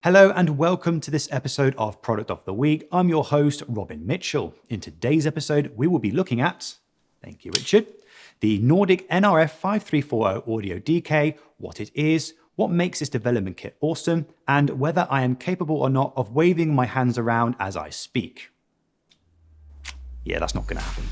Hello and welcome to this episode of Product of the Week. I'm your host, Robin Mitchell. In today's episode, we will be looking at, thank you, Richard, the Nordic nRF5340 audio DK, what it is, what makes this development kit awesome, and whether I am capable or not of waving my hands around as I speak. Yeah, that's not going to happen.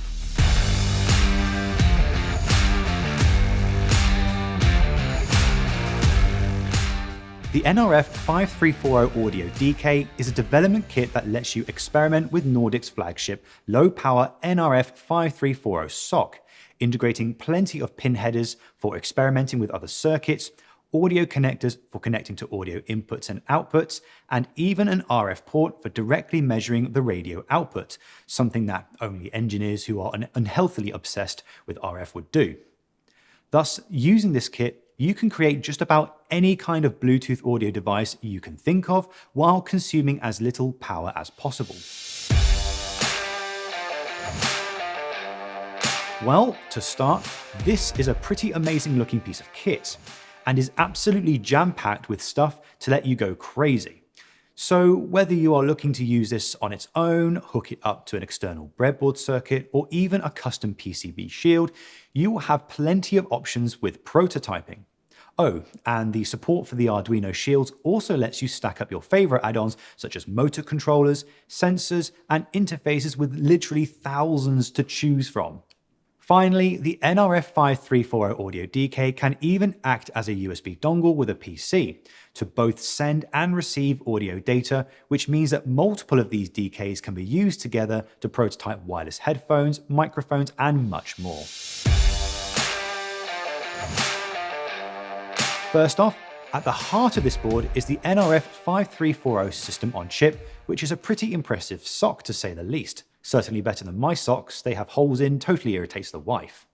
The nRF5340 Audio DK is a development kit that lets you experiment with Nordic's flagship low-power nRF5340 SoC, integrating plenty of pin headers for experimenting with other circuits, audio connectors for connecting to audio inputs and outputs, and even an RF port for directly measuring the radio output, something that only engineers who are unhealthily obsessed with RF would do. Thus, using this kit, you can create just about any kind of Bluetooth audio device you can think of while consuming as little power as possible. Well, to start, this is a pretty amazing looking piece of kit and is absolutely jam-packed with stuff to let you go crazy. So whether you are looking to use this on its own, hook it up to an external breadboard circuit, or even a custom PCB shield, you will have plenty of options with prototyping. Oh, and the support for the Arduino shields also lets you stack up your favorite add-ons such as motor controllers, sensors, and interfaces with literally thousands to choose from. Finally, the nRF5340 Audio DK can even act as a USB dongle with a PC to both send and receive audio data, which means that multiple of these DKs can be used together to prototype wireless headphones, microphones, and much more. First off, at the heart of this board is the nRF5340 system on chip, which is a pretty impressive SoC to say the least. Certainly better than my socks, they have holes in, totally irritates the wife.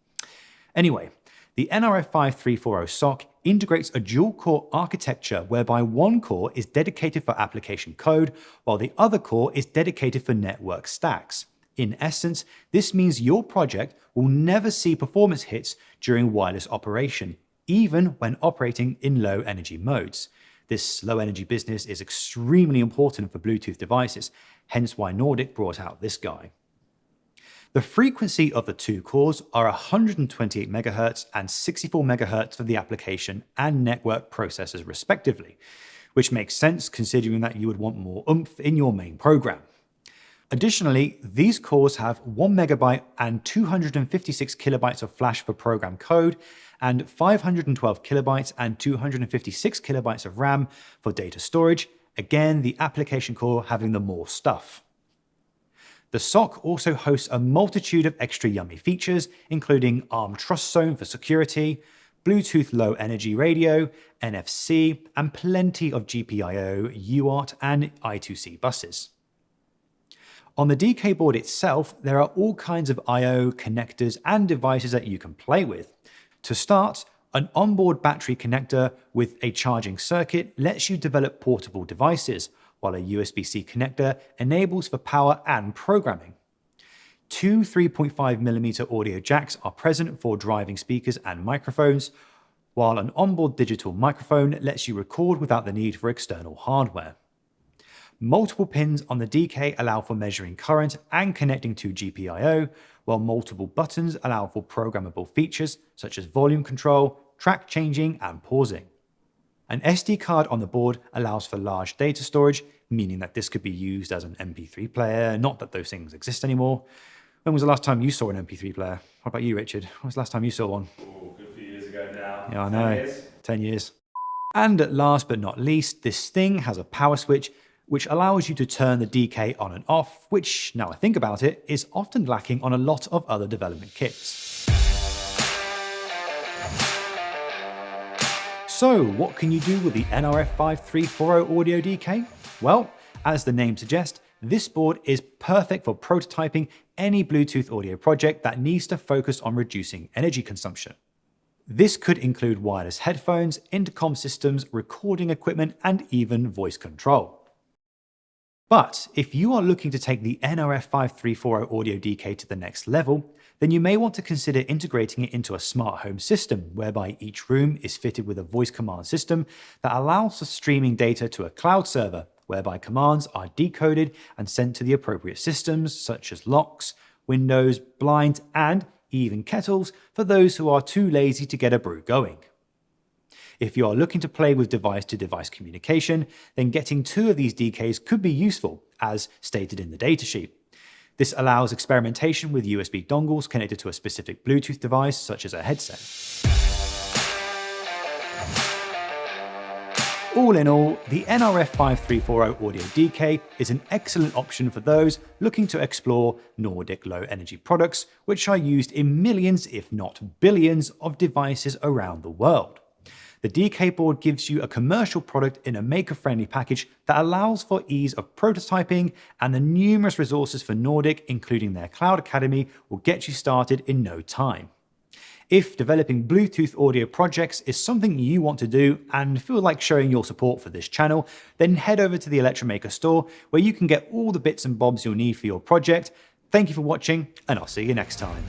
Anyway, the nRF5340 SoC integrates a dual-core architecture whereby one core is dedicated for application code, while the other core is dedicated for network stacks. In essence, this means your project will never see performance hits during wireless operation, even when operating in low-energy modes. This low-energy business is extremely important for Bluetooth devices, hence why Nordic brought out this guy. The frequency of the two cores are 128 MHz and 64 MHz for the application and network processors respectively, which makes sense considering that you would want more oomph in your main program. Additionally, these cores have 1 MB and 256 KB of flash for program code, and 512 KB and 256 KB of RAM for data storage, again the application core having the more stuff. The SoC also hosts a multitude of extra yummy features, including ARM Trust Zone for security, Bluetooth Low Energy Radio, NFC, and plenty of GPIO, UART, and I2C buses. On the DK board itself, there are all kinds of I/O, connectors, and devices that you can play with. To start, an onboard battery connector with a charging circuit lets you develop portable devices, while a USB-C connector enables for power and programming. Two 3.5mm audio jacks are present for driving speakers and microphones, while an onboard digital microphone lets you record without the need for external hardware. Multiple pins on the DK allow for measuring current and connecting to GPIO, while multiple buttons allow for programmable features such as volume control, track changing, and pausing. An SD card on the board allows for large data storage, meaning that this could be used as an MP3 player, not that those things exist anymore. When was the last time you saw an MP3 player? What about you, Richard? When was the last time you saw one? Oh, good few years ago now. Yeah, I know. 10 years? 10 years. And last but not least, this thing has a power switch which allows you to turn the DK on and off, which, now I think about it, is often lacking on a lot of other development kits. So, what can you do with the nRF5340 Audio DK? Well, as the name suggests, this board is perfect for prototyping any Bluetooth audio project that needs to focus on reducing energy consumption. This could include wireless headphones, intercom systems, recording equipment, and even voice control. But if you are looking to take the nRF5340 Audio DK to the next level, then you may want to consider integrating it into a smart home system, whereby each room is fitted with a voice command system that allows for streaming data to a cloud server, whereby commands are decoded and sent to the appropriate systems such as locks, windows, blinds, and even kettles for those who are too lazy to get a brew going. If you are looking to play with device-to-device communication, then getting 2 of these DKs could be useful, as stated in the datasheet. This allows experimentation with USB dongles connected to a specific Bluetooth device, such as a headset. All in all, the nRF5340 Audio DK is an excellent option for those looking to explore Nordic low-energy products, which are used in millions, if not billions, of devices around the world. The DK board gives you a commercial product in a maker-friendly package that allows for ease of prototyping, and the numerous resources for Nordic, including their Cloud Academy, will get you started in no time. If developing Bluetooth audio projects is something you want to do and feel like showing your support for this channel, then head over to the Electromaker store where you can get all the bits and bobs you'll need for your project. Thank you for watching, and I'll see you next time.